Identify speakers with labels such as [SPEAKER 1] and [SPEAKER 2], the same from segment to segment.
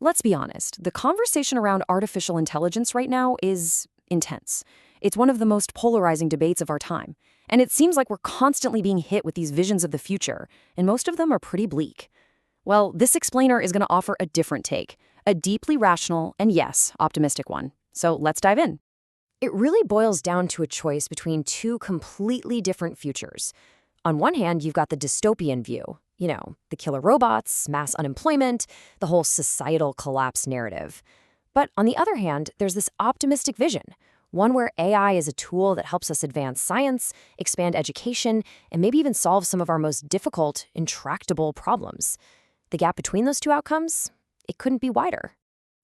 [SPEAKER 1] Let's be honest, the conversation around artificial intelligence right now is intense. It's one of the most polarizing debates of our time, and it seems like we're constantly being hit with these visions of the future, and most of them are pretty bleak. Well, this explainer is going to offer a different take, a deeply rational and, yes, optimistic one. So let's dive in. It really boils down to a choice between two completely different futures. On one hand, you've got the dystopian view, the killer robots, mass unemployment, the whole societal collapse narrative. But on the other hand, there's this optimistic vision, one where AI is a tool that helps us advance science, expand education, and maybe even solve some of our most difficult, intractable problems. The gap between those two outcomes? It couldn't be wider.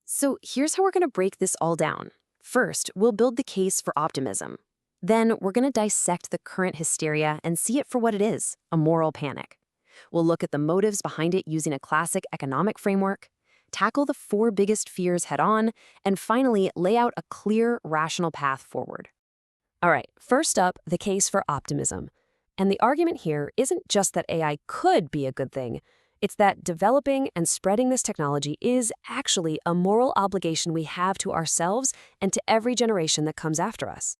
[SPEAKER 1] So here's how we're going to break this all down. First, we'll build the case for optimism. Then we're going to dissect the current hysteria and see it for what it is, a moral panic. We'll look at the motives behind it using a classic economic framework, tackle the 4 biggest fears head-on, and finally lay out a clear, rational path forward. All right, first up, the case for optimism. And the argument here isn't just that AI could be a good thing. It's that developing and spreading this technology is actually a moral obligation we have to ourselves and to every generation that comes after us.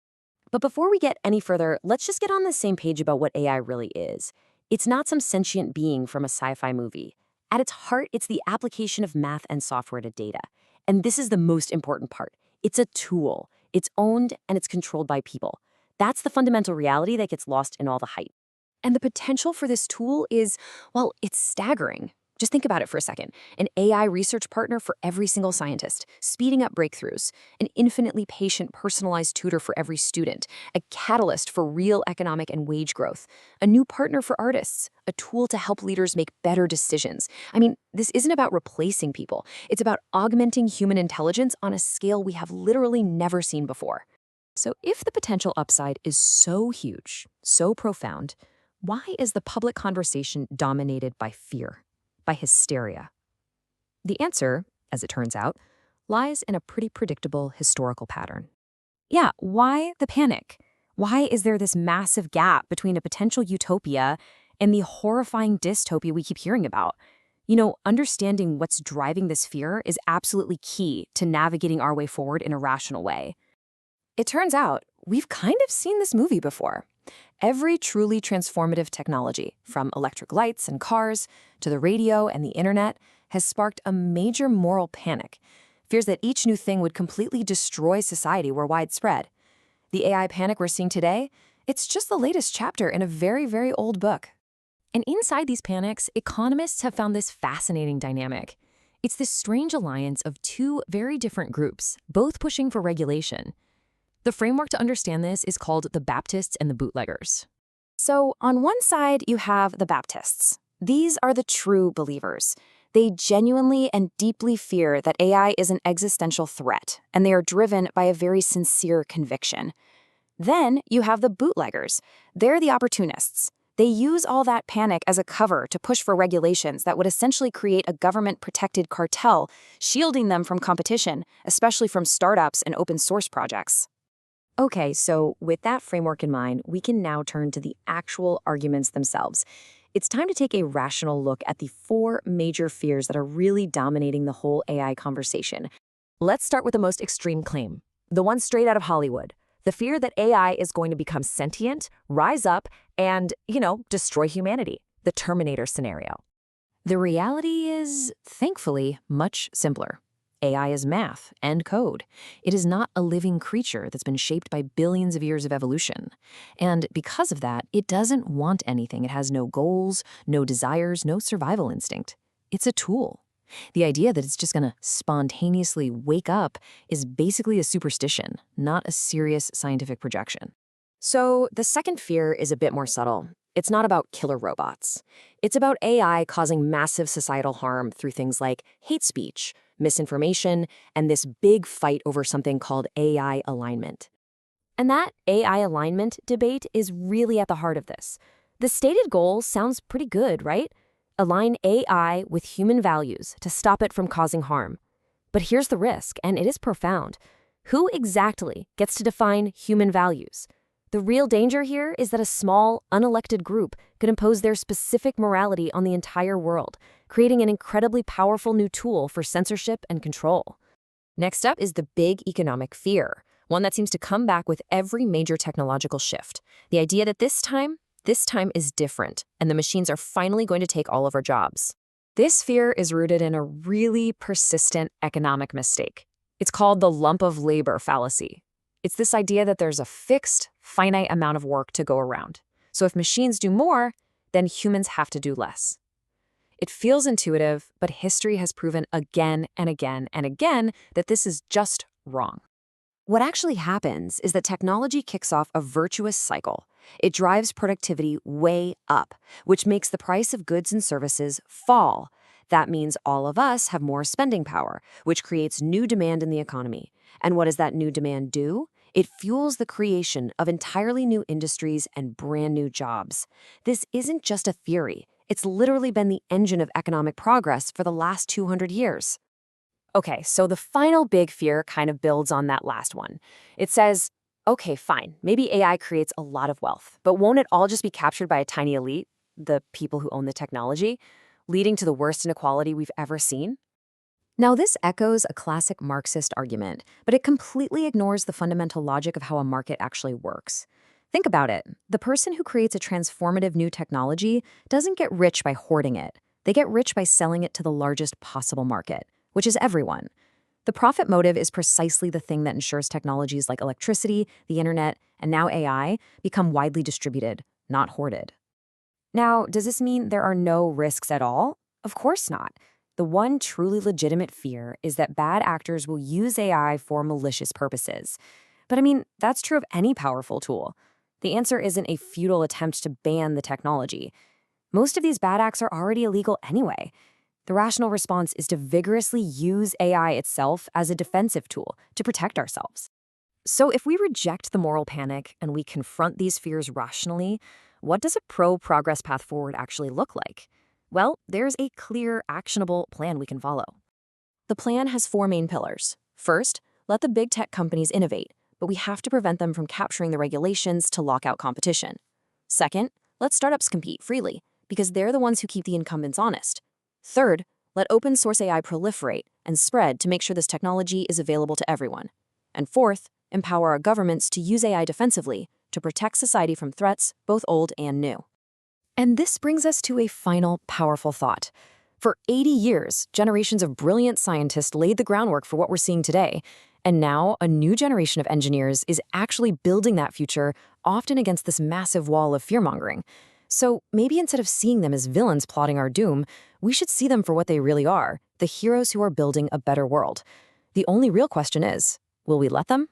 [SPEAKER 1] But before we get any further, let's just get on the same page about what AI really is. It's not some sentient being from a sci-fi movie. At its heart, it's the application of math and software to data. And this is the most important part. It's a tool. It's owned and it's controlled by people. That's the fundamental reality that gets lost in all the hype. And the potential for this tool is, well, it's staggering. Just think about it for a second. An AI research partner for every single scientist, speeding up breakthroughs, an infinitely patient, personalized tutor for every student, a catalyst for real economic and wage growth, a new partner for artists, a tool to help leaders make better decisions. I mean, this isn't about replacing people. It's about augmenting human intelligence on a scale we have literally never seen before. So if the potential upside is so huge, so profound, why is the public conversation dominated by fear? By hysteria? The answer, as it turns out, lies in a pretty predictable historical pattern. Yeah, why the panic? Why is there this massive gap between a potential utopia and the horrifying dystopia we keep hearing about? Understanding what's driving this fear is absolutely key to navigating our way forward in a rational way. It turns out, we've kind of seen this movie before. Every truly transformative technology, from electric lights and cars to the radio and the internet, has sparked a major moral panic. Fears that each new thing would completely destroy society were widespread. The AI panic we're seeing today, it's just the latest chapter in a very, very old book. And inside these panics, economists have found this fascinating dynamic. It's this strange alliance of two very different groups, both pushing for regulation. The framework to understand this is called the Baptists and the bootleggers. So on one side, you have the Baptists. These are the true believers. They genuinely and deeply fear that AI is an existential threat, and they are driven by a very sincere conviction. Then you have the bootleggers. They're the opportunists. They use all that panic as a cover to push for regulations that would essentially create a government-protected cartel, shielding them from competition, especially from startups and open source projects. Okay, so with that framework in mind, we can now turn to the actual arguments themselves. It's time to take a rational look at the 4 major fears that are really dominating the whole AI conversation. Let's start with the most extreme claim, the one straight out of Hollywood. The fear that AI is going to become sentient, rise up, and, destroy humanity. The Terminator scenario. The reality is, thankfully, much simpler. AI is math and code. It is not a living creature that's been shaped by billions of years of evolution. And because of that, it doesn't want anything. It has no goals, no desires, no survival instinct. It's a tool. The idea that it's just going to spontaneously wake up is basically a superstition, not a serious scientific projection. So the second fear is a bit more subtle. It's not about killer robots. It's about AI causing massive societal harm through things like hate speech, misinformation, and this big fight over something called AI alignment. And that AI alignment debate is really at the heart of this. The stated goal sounds pretty good, right? Align AI with human values to stop it from causing harm. But here's the risk, and it is profound. Who exactly gets to define human values? The real danger here is that a small, unelected group could impose their specific morality on the entire world, creating an incredibly powerful new tool for censorship and control. Next up is the big economic fear, one that seems to come back with every major technological shift. The idea that this time is different, and the machines are finally going to take all of our jobs. This fear is rooted in a really persistent economic mistake. It's called the lump of labor fallacy. It's this idea that there's a fixed, finite amount of work to go around. So if machines do more, then humans have to do less. It feels intuitive, but history has proven again and again and again that this is just wrong. What actually happens is that technology kicks off a virtuous cycle. It drives productivity way up, which makes the price of goods and services fall. That means all of us have more spending power, which creates new demand in the economy. And what does that new demand do? It fuels the creation of entirely new industries and brand new jobs. This isn't just a theory. It's literally been the engine of economic progress for the last 200 years. Okay, so the final big fear kind of builds on that last one. It says, okay, fine, maybe AI creates a lot of wealth, but won't it all just be captured by a tiny elite, the people who own the technology, leading to the worst inequality we've ever seen? Now, this echoes a classic Marxist argument, but it completely ignores the fundamental logic of how a market actually works. Think about it. The person who creates a transformative new technology doesn't get rich by hoarding it. They get rich by selling it to the largest possible market, which is everyone. The profit motive is precisely the thing that ensures technologies like electricity, the internet, and now AI become widely distributed, not hoarded. Now, does this mean there are no risks at all? Of course not. The one truly legitimate fear is that bad actors will use AI for malicious purposes. But I mean, that's true of any powerful tool. The answer isn't a futile attempt to ban the technology. Most of these bad acts are already illegal anyway. The rational response is to vigorously use AI itself as a defensive tool to protect ourselves. So if we reject the moral panic and we confront these fears rationally, what does a pro-progress path forward actually look like? Well, there's a clear, actionable plan we can follow. The plan has 4 main pillars. First, let the big tech companies innovate, but we have to prevent them from capturing the regulations to lock out competition. Second, let startups compete freely, because they're the ones who keep the incumbents honest. Third, let open source AI proliferate and spread to make sure this technology is available to everyone. And fourth, empower our governments to use AI defensively to protect society from threats, both old and new. And this brings us to a final powerful thought. For 80 years, generations of brilliant scientists laid the groundwork for what we're seeing today. And now a new generation of engineers is actually building that future, often against this massive wall of fear-mongering. So maybe instead of seeing them as villains plotting our doom, we should see them for what they really are, the heroes who are building a better world. The only real question is, will we let them?